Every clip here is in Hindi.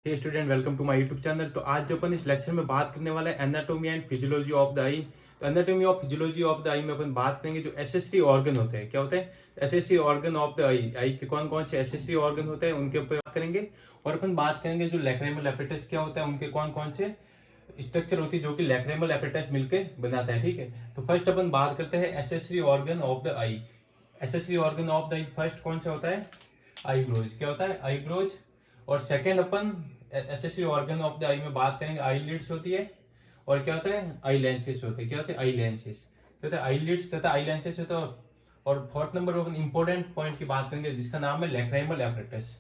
Hey student, welcome to my YouTube channel. तो आज जो अपन इस लेक्चर में बात करने वाला है anatomy and physiology of the eye. तो anatomy of physiology of the eye में अपन बात करेंगे जो एसेसरी ऑर्गन होते हैं। क्या होते हैं? Accessory organ of the eye. Eye के कौन कौन से एसेसरी ऑर्गन होते हैं उनके ऊपर बात करेंगे। और अपन बात करेंगे जो लैक्रिमल एपेटस क्या होता है, उनके कौन कौन से स्ट्रक्चर होती है जो कि लैक्रिमल एपेटस मिलकर बनाता है। ठीक है, तो फर्स्ट अपन बात करते हैं accessory organ of the I. Accessory organ of the I first कौन सा होता है? आईब्रोज। क्या होता है? आईब्रोज। और सेकेंड अपन accessory organ of the eye में बात करेंगे आईलिड्स होती है। और क्या होता है? आई लेंसेस होते हैं। क्या होते हैं? आई लेंसेस। क्या होता है? आईलिड्स तथा आई लेंसेस होता है। और फोर्थ नंबर अपन इंपॉर्टेंट पॉइंट की बात करेंगे जिसका नाम है लैक्राइमल एपेटस।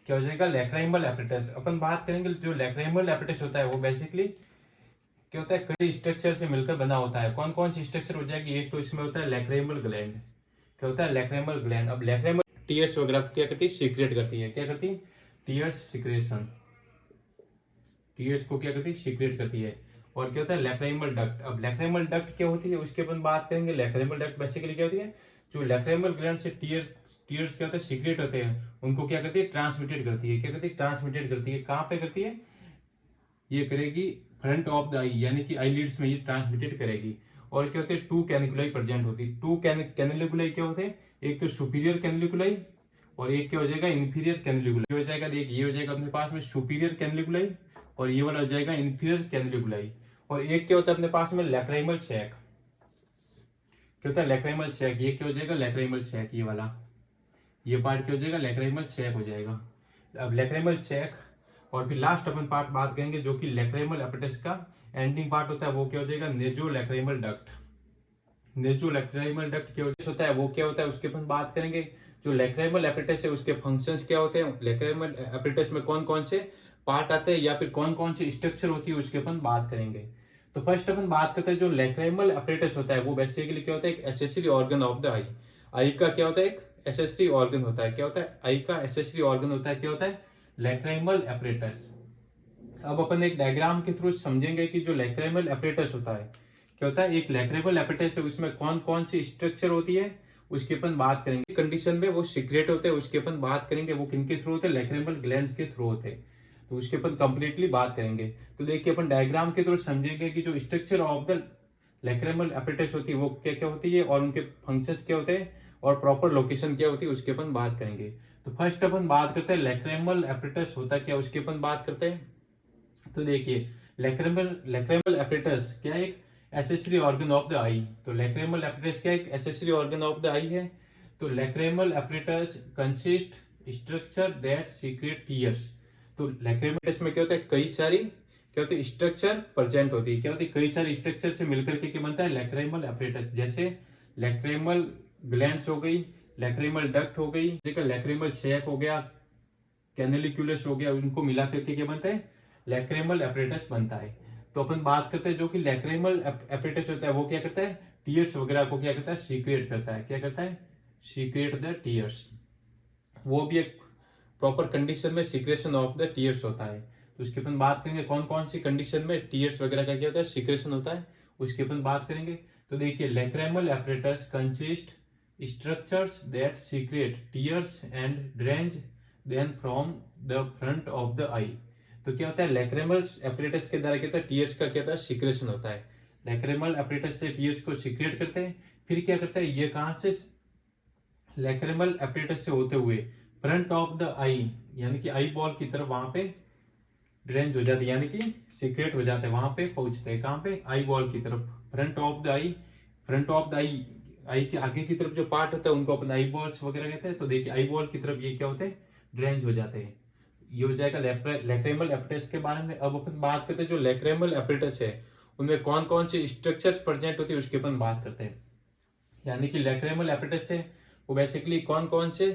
क्या हो जाएगा? लैक्राइमल एपेटस। अपन बात करेंगे जो लैक्राइमल एपेटस होता है वो बेसिकली क्या होता है? कई स्ट्रक्चर से मिलकर बना होता है। कौन कौन सी स्ट्रक्चर हो जाएगी? एक तो इसमें होता है लैक्राइमल ग्लैंड। क्या होता है? Lacrimal gland. अब लैक्राइमल टीयर्स वगैरह क्या करती है? सीक्रेट करती है। क्या करती है? Tears secretion. टीयर्स को क्या करती है? सीक्रेट करती है। और क्या होता है? Lacrimal duct. अब लैक्राइमल डक्ट क्या होती है उसके अपन बात करेंगे। लैक्राइमल डक्ट बेसिकली क्या होती है? जो लैक्राइमल ग्लैंड से टीयर्स क्या होते हैं? सीक्रेट होते हैं, उनको क्या करती है? ट्रांसमिटेड करती है। क्या करती है? ट्रांसमिटेड करती है। कहाँ पे करती है? ये करेगी फ्रंट ऑफ द आई, यानी कि आईलिड्स में ये ट्रांसमिटेड करेगी। और क्या होते हैं? टू कैनिकुलाई प्रेजेंट होती है। टू कैनिकुलाई क्या होते हैं? एक तो सुपीरियर कैनिकुलाई और एक क्या हो जाएगा? इंफीरियर कैनिकुलाई हो जाएगा। देख, ये हो जाएगा अपने पास में सुपीरियर कैनिकुलाई और ये वाला हो जाएगा इंफीरियर कैनिकुलाई। और एक क्या होता है अपने पास में? Lacrimal sac. क्या होता है? Lacrimal sac. ये क्या हो जाएगा? Lacrimal sac. ये वाला ये पार्ट क्या हो जाएगा? लैक्राइमल सैक हो जाएगा। अब लैक्राइमल सैक। और फिर लास्ट अपन पार्ट बात करेंगे जो कि लैक्राइमल एपेटस का एंडिंग पार्ट होता है, वो क्या हो जाएगा? नेजो लैक्राइमल डक्ट। नेजो लैक्राइमल डक्ट क्या होता है? वो क्या होता है उसके अपन बात करेंगे। जो लैक्राइमल एपेटस है उसके फंक्शंस क्या होते हैं, लैक्राइमल एपेटस में कौन कौन से पार्ट आते हैं या फिर कौन कौन सी स्ट्रक्चर होती है उसके अपन बात करेंगे। तो फर्स्ट अपन बात करते हैं जो लैक्राइमल एपेटस होता है वो बेसिकली क्या होता है? एक accessory organ of the eye. आई का क्या होता है? एक एसेसरी ऑर्गन होता है। क्या होता है? आई का एसेसरी ऑर्गन होता है। क्या होता है? लैक्राइमल एपेटस। अब अपन एक डायग्राम के थ्रू समझेंगे कि जो लैक्रिमल एपेटस होता है क्या होता है? एक लैक्रिमल एपेटस है, उसमें कौन कौन सी स्ट्रक्चर होती है उसकी अपन बात करेंगे। कंडीशन में वो सीक्रेट होते हैं उसकी अपन बात करेंगे। वो किनके थ्रू होते हैं? लैक्रिमल ग्लैंड्स के थ्रू होते हैं। तो उसके अपन कंप्लीटली बात करेंगे। तो देखिए अपन डायग्राम के थ्रू समझेंगे कि जो स्ट्रक्चर ऑफ द लैक्रिमल एपेटस होती है वो क्या क्या होती है और उनके फंक्शंस क्या होते हैं और प्रॉपर लोकेशन क्या होती है उसकी अपन बात करेंगे। तो फर्स्ट अपन बात करते हैं लैक्रिमल एपेटस होता क्या उसकी अपन बात करते हैं। तो देखिए लैक्रिमल एपेटस क्या है? एक accessory organ of the eye. तो लैक्रिमल एपेटस क्या है? एक accessory organ of the eye है। तो lacrimal apparatus consist structure that secrete tears. तो लैक्रिमल एपेटस में क्या होता है? कई सारी क्या होती है? स्ट्रक्चर प्रेजेंट होती है। क्या होती है? कई सारी स्ट्रक्चर से मिलकर के क्या बनता है? लैक्रिमल एपेटस। जैसे लैक्रिमल ग्लैंड्स हो गई, लैक्रिमल डक्ट हो गई, लैक्रिमल सैक हो गया, कैनेलिकुलस हो गया, उनको मिला करके क्या बनता है? लैक्रिमल एपेटस बनता है। तो अपन बात करते हैं जो कि लैक्रिमल एपेटस होता है वो क्या करता है? टीयर्स वगैरह को क्या करता है? सीक्रेट करता है। क्या करता है? Secret the tears. वो भी एक प्रॉपर कंडीशन में सीक्रेशन ऑफ द टीयर्स होता है। तो उसकी अपन बात करेंगे कौन कौन सी कंडीशन में टीयर्स वगैरह का क्या होता है? सीक्रेशन होता है, उसकी अपन बात करेंगे। तो देखिए lacrimal apparatus consist structures that secrete tears and drain them from the front of the eye. तो क्या होता है? लैक्रिमल एपेटस के द्वारा क्या होता है? टीयर्स का क्या होता है? सीक्रेशन होता है। लैक्रिमल एपेटस से टीयर्स को सीक्रेट करते हैं। फिर क्या करता है? ये कहां से? लैक्रिमल एपेटस से होते हुए फ्रंट ऑफ द आई यानी कि आई बॉल की तरफ वहां पे ड्रेंज हो जाती है, यानी कि सीक्रेट हो जाते हैं, वहां पे पहुंचते हैं। कहां पे? आई बॉल की तरफ। Front of the eye. Front of the eye, eye के आगे की तरफ जो पार्ट होता है उनको अपन आई बॉल्स वगैरह कहते हैं। तो देखिए आई बॉल की तरफ ये क्या होते हैं? ड्रेंज हो जाते हैं। ये हो जाएगा लैक्रिमल एपेटस के बारे में। अब अपन बात करते हैं जो लैक्रिमल एपेटस है उनमें कौन कौन से स्ट्रक्चर्स प्रेजेंट होती है उसकी अपन बात करते हैं। यानी कि लैक्रिमल एपेटस है वो बेसिकली कौन कौन से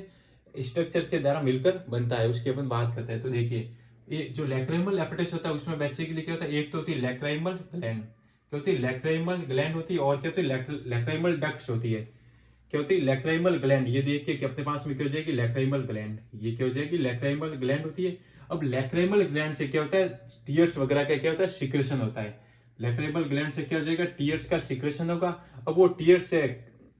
स्ट्रक्चर्स के द्वारा मिलकर बनता है उसकी अपन बात करते हैं। तो देखिए ये जो लैक्रिमल एपेटस होता है उसमें बेसिकली क्या होता है? एक तो होती है लैक्रिमल ग्लैंड। क्या होती है? लैक्रिमल ग्लैंड होती है। और क्या होती है? लैक्रिमल डक्ट्स होती है। क्या होती है? Lacrimal gland. ये देखिए कि अपने पास में क्या हो जाएगी? Lacrimal gland. ये क्या हो जाएगी? लैक्रिमल ग्लैंड होती है। अब लैक्रिमल ग्लैंड से क्या होता है? टीयर्स वगैरह का क्या होता है? सिक्रेशन होता है। लैक्रिमल ग्लैंड से क्या हो जाएगा? टीयर्स का सिक्रेशन होगा। अब वो टीयर्स से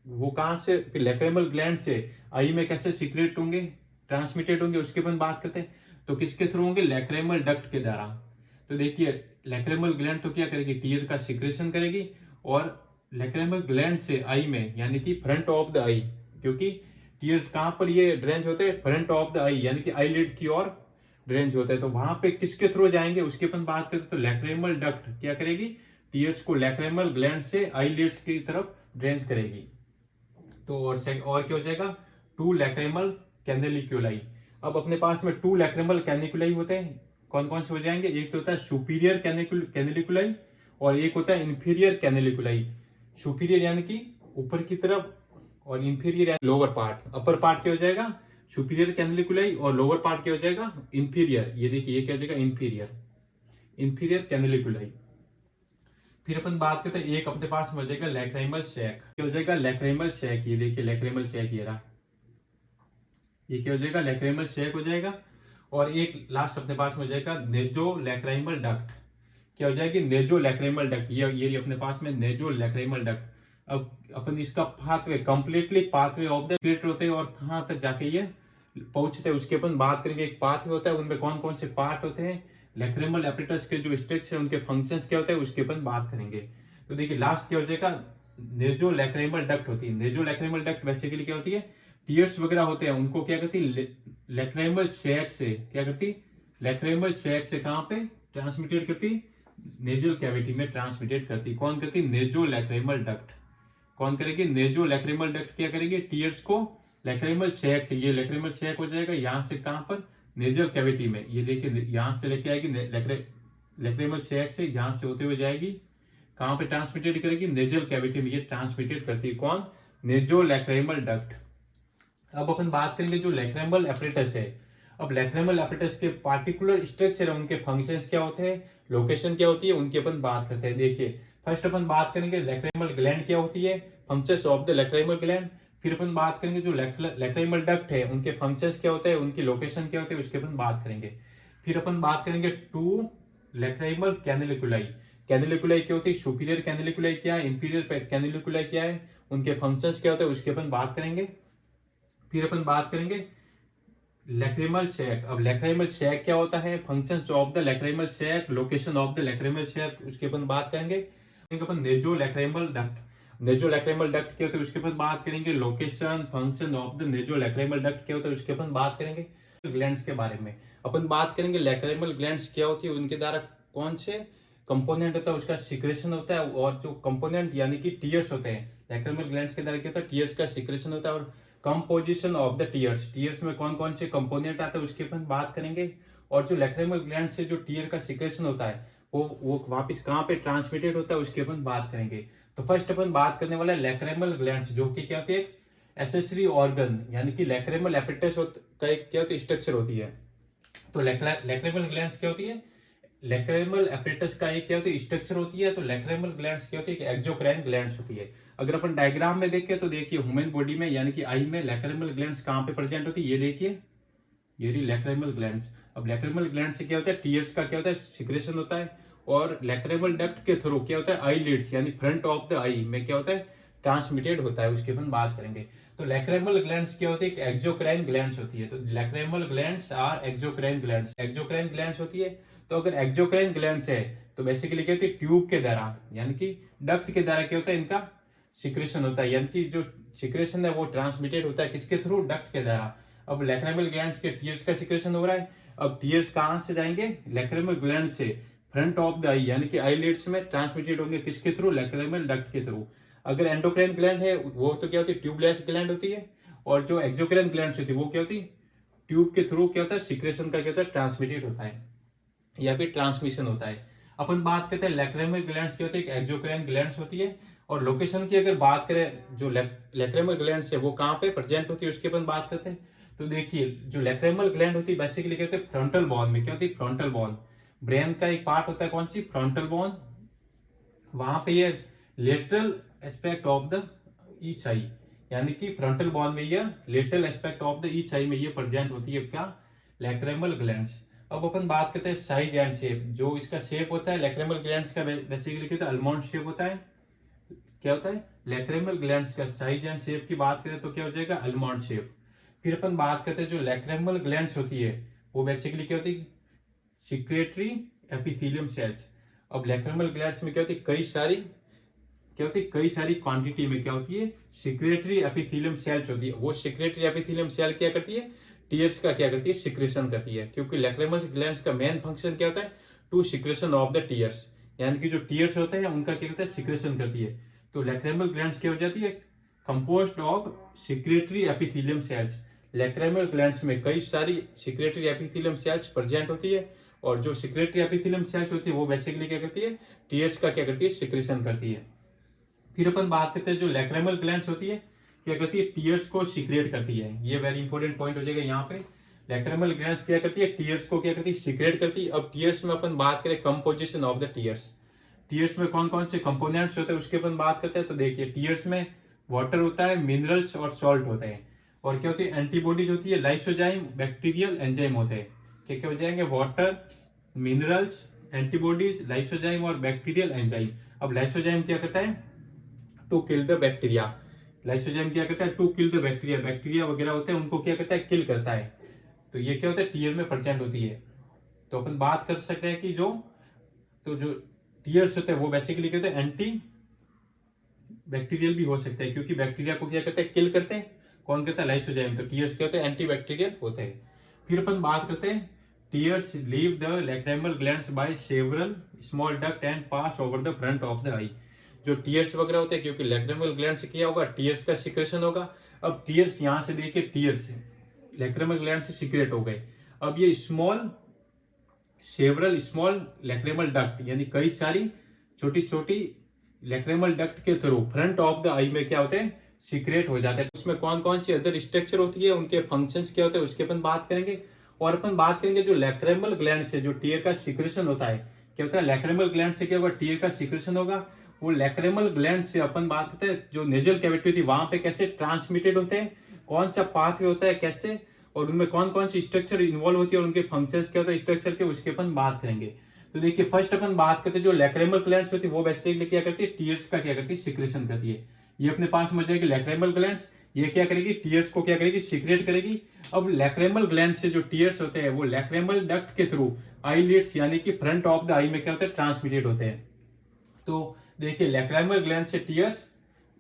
वो कहां से? फिर लैक्रिमल ग्लैंड से आई में कैसे सीक्रेट होंगे, ट्रांसमिटेड होंगे, उसके अपन बात करते हैं। तो किसके थ्रू होंगे, लैक्रिमल डक्ट के द्वारा। तो देखिए लैक्रिमल ग्लैंड तो क्या करेगी, टीयर का सिक्रेशन करेगी, और लैक्रिमल ग्लैंड से आई में यानी कि फ्रंट ऑफ द आई, क्योंकि टीयर्स कहां पर ये ड्रेंच होते हैं, फ्रंट ऑफ द आई यानी कि आईलिड की ओर ड्रेंच होता है। तो वहां पे किसके थ्रू जाएंगे उसकी अपन बात करते, तो लैक्रिमल डक्ट क्या करेगी, टीयर्स को लैक्रिमल ग्लैंड से आईलिड्स की तरफ ड्रेंच करेगी। तो और क्या हो जाएगा, टू लैक्रिमल कैनेलिकुलाई। अब अपने पास में टू लैक्रिमल कैनिकुलाई होते हैं, कौन कौन से हो जाएंगे, एक तो होता है सुपीरियर कैनेलिकुलाई और एक होता है इंफीरियर कैनेलिकुलाई। सुपीरियर यानी कि ऊपर की तरफ, और इंफीरियर यानी लोअर पार्ट। अपर पार्ट क्या हो जाएगा, सुपीरियर कैनेलिकुलाई, और लोअर पार्ट क्या हो जाएगा, इंफीरियर। ये देखिए ये क्या हो जाएगा, इंफीरियर कैनेलिकुलाई। फिर अपन बात करते हैं, एक अपने पास में हो जाएगा लैक्रिमल सैक। क्या हो जाएगा, लैक्रिमल सैक। ये देखिए लैक्रिमल सैक ये रहा, ये क्या हो जाएगा, लैक्रिमल सैक हो जाएगा। और एक लास्ट अपने पास में हो जाएगा नेजो लैक्रिमल डक्ट। क्या हो जाएगी, नेजो लैक्रिमल डक्ट। ये अपने पास में नेजो लैक्रिमल डक्ट। अब अपन इसका pathway, completely pathway of the creator होते हैं, और कहां तक जाके ये पहुंचते हैं उसकी अपन बात करेंगे। एक पाथवे होता है, उनमें कौन कौन से पार्ट होते हैं, लैक्रिमल एपिटस के जो स्ट्रक्चर उनके फंक्शंस क्या होते हैं उसके अपन बात करेंगे। तो देखिए लास्ट क्या हो जाएगा, नेजो लैक्रिमल डक्ट होती है। नेजो लैक्रिमल डक्ट बेसिकली क्या होती है, टीयर्स वगैरह होते हैं उनको क्या करती है, लैक्रिमल सैक से क्या करती, लैक्रिमल सैक से कहां पे ट्रांसमिटेड करती, नेजल कैविटी में ट्रांसमिटेड करती। कौन करती, नेजो लैक्रिमल डक्ट। कौन करेगी, नेजो लैक्रिमल डक्ट क्या करेगी, टीयर्स को लैक्रिमल सैक से, ये लैक्रिमल सैक हो जाएगा यहां से कहां पर, नेजल कैविटी में। ये देखिए यहां से लेके आएगी लैक्रिमल सैक से, यहां से होते हुए जाएगी कहां पे ट्रांसमिटेड करेगी, नेजल कैविटी में ये ट्रांसमिटेड करती है। कौन, नेजो लैक्रिमल डक्ट। अब अपन बात करेंगे जो लैक्रिमल एपरेटस है। अब लैक्रिमल एपरेटस के पार्टिकुलर स्ट्रक्चर है, उनके फंक्शंस क्या होते हैं, लोकेशन क्या होती है, उनकी अपन बात करते हैं। देखिए फर्स्ट अपन बात करेंगे लैक्रिमल ग्लैंड क्या होती है, functions of the lacrimal gland. फिर अपन बात करेंगे जो लैक्रिमल डक्ट है उनके फंक्शंस क्या होते हैं, उनकी लोकेशन क्या होती है, उसके अपन बात करेंगे। फिर अपन बात करेंगे टू लैक्रिमल कैनेलिकुलाई। कैनेलिकुलाई क्या होती है, सुपीरियर कैनेलिकुलाई क्या है, इंफीरियर कैनेलिकुलाई क्या है, उनके फंक्शंस क्या होते हैं उसके अपन बात करेंगे। फिर अपन बात करेंगे लैक्रिमल सैक। अब लैक्रिमल सैक क्या होता है, functions of the lacrimal sac, location of the lacrimal sac, उसके अपन बात करेंगे। अपन naso lacrimal duct, naso lacrimal duct क्या होता है उसके अपन बात करेंगे। Location function of the naso lacrimal duct क्या होता है उसके अपन बात करेंगे। ग्लैंड्स के बारे में अपन बात करेंगे, लैक्रिमल ग्लैंड्स क्या होती है, उनके द्वारा कौन से कंपोनेंट होता है उसका सिक्रेशन होता है, और जो कंपोनेंट यानी कि टीयर्स होते हैं, लैक्रिमल ग्लैंड्स के द्वारा क्या होता है, टीयर्स का सिक्रेशन होता है। और composition of the tears, tears में कौन कौन से कंपोनेंट आते हैं उसकी अपन बात करेंगे। और जो लैक्रिमल ग्लैंड से जो टीयर का सिक्रेशन होता है वो वापस कहाँ पे ट्रांसमिटेड होता है उसकी अपन बात करेंगे। तो फर्स्ट अपन बात करने वाला है लैक्रिमल ग्लैंड्स, जो कि क्या होती है, एसेसरी ऑर्गन यानी कि लैक्रिमल एपिटस का एक क्या होती है स्ट्रक्चर होती है। तो लैक्रिमल ग्लैंड्स क्या होती है, लैक्रिमल एपिटस का एक क्या होती है स्ट्रक्चर होती है। तो लैक्रिमल ग्लैंड्स क्या होती है, एक्सोक्राइन ग्लैंड्स होती है। अगर अपन डायग्राम में देखें तो देखिए ह्यूमन बॉडी में यानी कि आई में लैक्रिमल ग्लैंड्स कहां पे प्रेजेंट होती है, ये देखिए ये रही लैक्रिमल ग्लैंड्स। अब लैक्रिमल ग्लैंड से क्या होता है, टीयर्स का क्या होता है सिक्रेशन होता है, और लैक्रिमल डक्ट के थ्रू क्या होता है, आई लिड्स यानी फ्रंट ऑफ द आई में क्या होता है ट्रांसमिटेड होता है, उसकी अपन बात करेंगे। तो लैक्रिमल ग्लैंड्स क्या होती है, एक्सोक्राइन ग्लैंड्स होती है। तो lacrimal glands are exocrine glands, exocrine glands होती है। तो अगर एक्सोक्राइन ग्लैंड्स है तो बेसिकली क्या होती है, ट्यूब के द्वारा यानी कि डक्ट के द्वारा क्या होता है इनका सिक्रेशन होता है, यानी कि जो सिक्रेशन है वो ट्रांसमिटेड होता है किसके थ्रू, डक्ट के द्वारा। अब लैक्रिमल ग्लैंड्स के टीयर्स का सिक्रेशन हो रहा है। अब टीयर्स कहां से जाएंगे, लैक्रिमल ग्लैंड से फ्रंट ऑफ द आई यानी कि आईलिड्स में ट्रांसमिटेड होंगे किसके थ्रू, लैक्रिमल डक्ट के थ्रू। अगर एंडोक्राइन ग्लैंड है वो तो क्या होती है, ट्यूबलेस ग्लैंड होती है। और जो एक्सोक्राइन ग्लैंड होती है वो क्या होती है, ट्यूब के थ्रू क्या होता है सिक्रेशन का क्या होता है ट्रांसमिटेड होता है या फिर ट्रांसमिशन होता है। अपन बात करते हैं लैक्रिमल ग्लैंड्स क्या होती है, एक्सोक्राइन ग्लैंड्स होती है। और लोकेशन की अगर बात करें, जो लैक्रिमल ग्लैंड्स है वो कहां पे प्रेजेंट होती है उसकी अपन बात करते हैं। तो देखिए जो लैक्रिमल ग्लैंड होती है बेसिकली क्या होती है, फ्रंटल बोन में। क्या होती है, फ्रंटल बोन, ब्रेन का एक पार्ट होता है कौन सी, फ्रंटल बोन। वहां पे ये lateral aspect of the each eye यानी कि फ्रंटल बोन में ये lateral aspect of the each eye में ये प्रेजेंट होती है क्या, लैक्रिमल ग्लैंड्स। अब अपन बात करते हैं साइज एंड शेप। जो इसका शेप होता है लैक्रिमल ग्लैंड्स का बेसिकली क्या होता है, अलमंड शेप होता है। क्या होता है, लैक्रिमल ग्लैंड्स का साइज एंड शेप की बात करें तो क्या हो जाएगा, अलमंड शेप। फिर अपन बात करते हैं जो लैक्रिमल ग्लैंड्स होती है वो बेसिकली क्या होती है, सिक्रेटरी एपिथेलियम सेल्स। अब लैक्रिमल ग्लैंड्स में क्या होती है, कई सारी क्वांटिटी में क्या होती है, सिक्रेटरी एपिथेलियम सेल्स होती है। वो सिक्रेटरी एपिथेलियम सेल क्या करती है, टीयर्स का क्या करती है, सिक्रेशन करती है। क्योंकि लैक्रिमल ग्लैंड्स का मेन फंक्शन क्या होता है, to secretion of the tears, यानी कि जो टीयर्स होते हैं उनका क्या करता है, सिक्रेशन करती है। तो लैक्रिमल ग्लैंड्स क्या हो जाती है, composed of secretory epithelium cells. Lacrimal glands में कई सारी सिक्रेटरी एपिथेलियम सेल्स प्रेजेंट होती है, और जो सिक्रेटरी एपिथेलियम सेल्स होती है वो बेसिकली क्या करती है, टीयर्स का क्या करती है, सिक्रेशन करती है। फिर अपन बात करते हैं जो लैक्रिमल ग्लैंड्स होती है क्या करती है, टीयर्स को सीक्रेट करती है। ये वेरी इंपॉर्टेंट पॉइंट हो जाएगा यहाँ पे। लैक्रिमल ग्लैंड्स क्या करती है, टीयर्स को क्या करती है, सीक्रेट करती है। अब टीयर्स में अपन बात करें composition of the tears, tears में कौन कौन से कंपोनेंट्स होते हैं उसके अपन बात करते हैं। तो देखिए टीयर्स में वाटर होता है, मिनरल्स और सॉल्ट होते हैं, और क्या होती है, एंटीबॉडीज होती है, लाइसोजाइम, बैक्टीरियल एंजाइम होते हैं। क्या क्या हो जाएंगे, वाटर, मिनरल्स, एंटीबॉडीज, लाइसोजाइम और बैक्टीरियल एंजाइम। अब लाइसोजाइम क्या करता है, to kill the bacteria. Lysozyme क्या करता है, to kill the bacteria, bacteria वगैरह होते हैं उनको क्या करता है, किल करता है। तो ये क्या होता है, टीयर में प्रेजेंट होती है। तो अपन बात कर सकते हैं कि जो टीयर्स होते हैं वो बेसिकली कहते हैं एंटी बैक्टीरियल भी हो सकते हैं, क्योंकि बैक्टीरिया को क्या करते हैं, किल करते हैं। कौन करता है, लाइसोजाइम। तो टीयर्स क्या होते हैं, एंटी बैक्टीरियल होते हैं। फिर अपन बात करते हैं, tears leave the lacrimal glands by several small duct and pass over the front of the eye. जो टीयर्स वगैरह होते हैं, क्योंकि लैक्रिमल ग्लैंड से क्या होगा, टीयर्स का सिक्रेशन होगा। अब टीयर्स यहां से देखिए, टीयर्स लैक्रिमल ग्लैंड से सीक्रेट हो गए। अब ये सेवरल स्मॉल लैक्रिमल डक्ट, यानी कई सारी छोटी छोटी लैक्रिमल डक्ट के through front of the eye में क्या होते हैं, सीक्रेट हो जाते हैं। उसमें कौन कौन सी अदर स्ट्रक्चर होती है, उनके फंक्शंस क्या होते हैं उसके अपन बात करेंगे। और अपन बात करेंगे जो लैक्रिमल ग्लैंड से जो टीयर का सिक्रेशन होता है, क्या होता है, लैक्रिमल ग्लैंड से क्या होगा, टीयर का सिक्रेशन होगा। वो लैक्रिमल ग्लैंड से अपन बात करते हैं जो नेजल कैविटी होती है वहां पे कैसे ट्रांसमिटेड होते हैं, कौन सा पाथवे होता है कैसे, और उनमें कौन कौन सी स्ट्रक्चर इन्वॉल्व होती है और उनके फंक्शंस क्या होता है स्ट्रक्चर के, उसके अपन बात करेंगे। तो देखिए फर्स्ट अपन बात करते हैं जो लैक्रिमल ग्लैंड्स होती है वो बेसिकली क्या करती है, टीयर्स का क्या करती है, सिक्रेशन करती है। ये अपने पास समझ जाएगी लैक्रिमल ग्लैंड्स, ये क्या करेगी, टीयर्स को क्या करेगी, सीक्रेट करेगी। अब लैक्रिमल ग्लैंड से जो टीयर्स होते हैं वो लैक्रिमल डक्ट के थ्रू आईलिड्स यानी कि फ्रंट ऑफ द आई में क्या होते हैं, ट्रांसमिटेड होते हैं। तो देखिए लैक्रिमल ग्लैंड से tears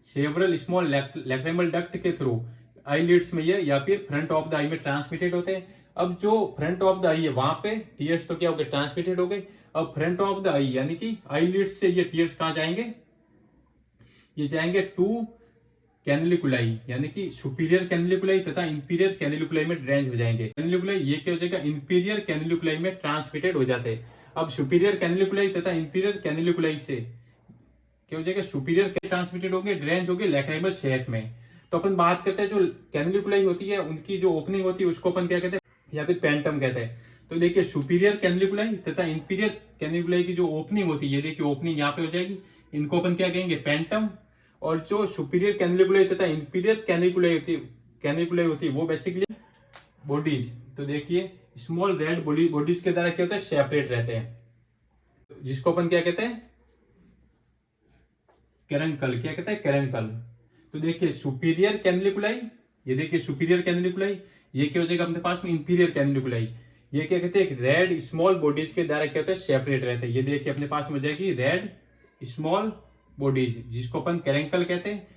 several small lacrimal duct के थ्रू आईलिड्स में ये या फिर फ्रंट ऑफ द आई में ट्रांसमिटेड होते हैं। अब जो फ्रंट ऑफ द आई है वहां पे टीयर्स तो क्या हो गए, ट्रांसमिटेड हो गए। अब फ्रंट ऑफ द आई यानी कि आईलिड्स से ये टीयर्स कहां जाएंगे, ये जाएंगे टू कैनिलिकुलाई, यानी कि सुपीरियर कैनिलिकुलाई तथा इंफीरियर कैनिलिकुलाई में ड्रेन हो जाएंगे। कैनिलिकुलाई ये क्या हो जाएगा, इंफीरियर कैनिलिकुलाई में ट्रांसमिटेड हो जाते हैं। अब सुपीरियर कैनिलिकुलाई तथा इंफीरियर कैनिलिकुलाई से क्या हो जाएगा, सुपीरियर ट्रांसमिटेड होंगे, ड्रेन होंगे लैक्रिमल सैक में। तो अपन बात करते हैं जो कैनिलिकुलाई होती है उनकी जो ओपनिंग होती है उसको अपन क्या कहते हैं, या फिर पेंटम कहते हैं। तो देखिए सुपीरियर कैनिलिकुलाई तथा इंफीरियर कैनिलिकुलाई की जो ओपनिंग होती है, ये देखिए ओपनिंग यहाँ पे हो जाएगी, इनको अपन क्या कहेंगे, पेंटम। और जो सुपीरियर कैनिलिकुलाई तथा इंफीरियर कैनिलिकुलाई होती है वो बेसिकली बॉडीज। तो देखिए स्मॉल रेड बॉडीज के द्वारा क्या होता है, सेपरेट रहते हैं, जिसको अपन क्या कहते हैं, कैरंकल। क्या कहते हैं, कैरंकल। तो देखिए सुपीरियर कैनिलिकुलाई, ये देखिए सुपीरियर कैनिलिकुलाई, ये क्या हो जाएगा अपने पास में इंफीरियर कैनिलिकुलाई। ये क्या कहते हैं, रेड स्मॉल बॉडीज के द्वारा क्या होता है, सेपरेट रहते हैं। ये देखिए अपने पास में हो जाएगी रेड स्मॉल बॉडीज, जिसको अपन कैरेंकल कहते हैं।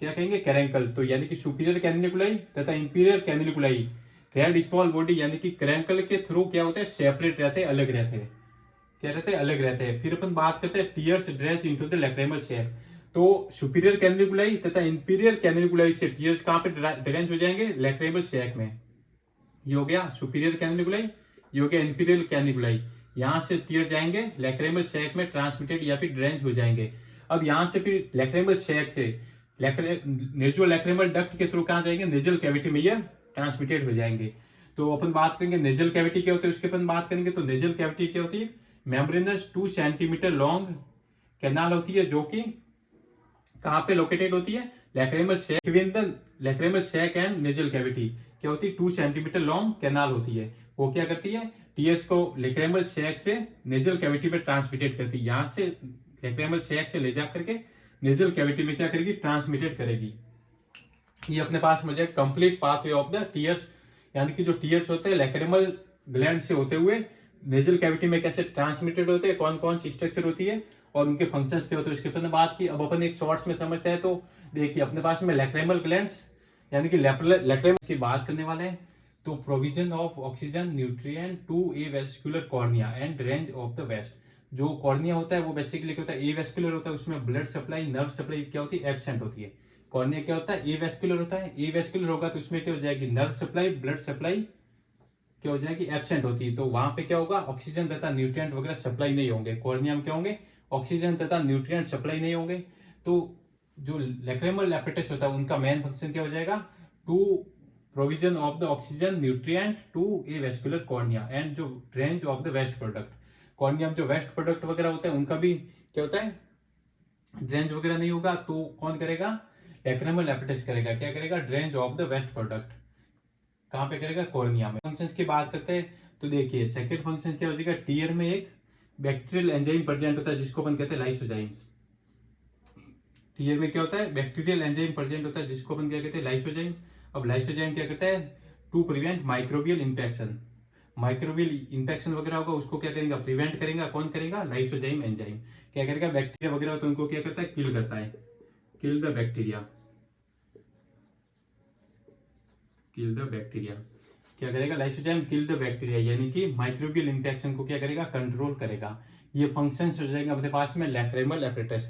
क्या कहेंगे, कैरेंकल। तो यानी कि सुपीरियर कैनिलिकुलाई तथा इंफीरियर कैनिलिकुलाई रेड स्मॉल बॉडी यानी कि कैरेंकल के थ्रू क्या होते हैं, सेपरेट रहते हैं, अलग रहते हैं। क्या रहते हैं, अलग रहते हैं। फिर अपन बात करते हैं tears drains into the lacrimal sac. तो सुपीरियर कैनिलिकुलाई तथा इंफीरियर कैनिलिकुलाई से टीयर्स कहां पे ड्रेंच हो जाएंगे, लैक्रिमल सैक में। ये हो गया सुपीरियर कैनिलिकुलाई, ये हो गया इंफीरियर कैनिलिकुलाई। यहां से टीयर जाएंगे लैक्रिमल सैक में ट्रांसमिटेड या फिर ड्रेंच हो जाएंगे। अब यहां से फिर लैक्रिमल सैक से नेजो लैक्रिमल डक्ट के थ्रू कहां जाएंगे, नेजल कैविटी में ये ट्रांसमिटेड हो जाएंगे। तो अपन बात करेंगे नेजल कैविटी क्या होती है उसके अपन बात करेंगे। तो नेजल कैविटी क्या होती है, मेम्ब्रेनस 2 सेंटीमीटर लॉन्ग कैनाल होती है, जो कि कहां पे लोकेटेड होती है, lacrimal sac, between the lacrimal sac and nasal cavity क्या होती है, 2 सेंटीमीटर लॉन्ग कैनाल होती है। वो क्या करती है, टीयर्स को लैक्रिमल सैक से नेजल कैविटी में ट्रांसमिटेड करती है। यहां से लैक्रिमल सैक से ले जा करके नेजल कैविटी में क्या करेगी, ट्रांसमिटेड करेगी। ये अपने पास मुझे complete pathway of the tears यानी कि जो टीयर्स होते हैं लैक्रिमल ग्लैंड से होते हुए नेजल कैविटी में कैसे ट्रांसमिटेड होते हैं, कौन कौन सी स्ट्रक्चर होती है और उनके फंक्शंस क्या होते हैं, उसके ऊपर बात की। अब अपन एक शॉर्ट्स में समझते हैं। तो देखिए अपने पास में लैक्रिमल ग्लैंड्स यानी कि लैक्रिमल की बात करने वाले हैं। तो provision of oxygen nutrient to A vascular cornea and range of the waste. जो कॉर्निया होता है वो बेसिकली क्या होता है, ए वेस्कुलर होता है, उसमें ब्लड सप्लाई नर्व सप्लाई क्या होती है, एब्सेंट होती है। कॉर्निया क्या होता है, ए वेस्कुलर होता है। ए वेस्कुलर होगा तो उसमें क्या हो जाएगी, नर्व सप्लाई ब्लड सप्लाई क्या हो जाएगी, एब्सेंट होती है। तो वहां पे क्या होगा, ऑक्सीजन तथा न्यूट्रिएंट वगैरह सप्लाई नहीं होंगे। कॉर्निया में क्या होंगे, ऑक्सीजन तथा न्यूट्रिएंट सप्लाई नहीं होंगे। तो जो लैक्रिमल एपेटाइटिस होता है उनका मेन फंक्शन क्या हो जाएगा, to provision of the oxygen nutrient to A vascular cornea and जो range of the waste product. Cornea में जो वेस्ट प्रोडक्ट वगैरह होता है उनका भी क्या होता है, ड्रेंज वगैरह नहीं होगा। तो कौन करेगा, लैक्रिमल एपेटाइटिस करेगा। क्या करेगा, ड्रेंज ऑफ द वेस्ट प्रोडक्ट कहां पे करेगा, कॉर्निया में। फंक्शंस की बात करते हैं तो देखिए सेकंड फंक्शन क्या हो जाएगा, टीयर में एक बैक्टीरियल एंजाइम प्रेजेंट होता है जिसको अपन कहते हैं लाइसोजाइम। टीयर में क्या होता है, बैक्टीरियल एंजाइम प्रेजेंट होता है जिसको अपन क्या कहते हैं, लाइसोजाइम। अब लाइसोजाइम क्या करता है, to prevent microbial infection. Microbial infection वगैरह होगा उसको क्या करेगा, प्रिवेंट करेगा। कौन करेगा, लाइसोजाइम एंजाइम। क्या करेगा, बैक्टीरिया वगैरह तो उनको क्या करता है, किल करता है। किल the bacteria, kill the bacteria. क्या करेगा, लाइसोजाइम किल द बैक्टीरिया, यानी कि माइक्रोबियल इन्फेक्शन को क्या करेगा, कंट्रोल करेगा। ये फंक्शंस हो जाएंगे अपने पास में लैक्रिमल एपेटाइटिस।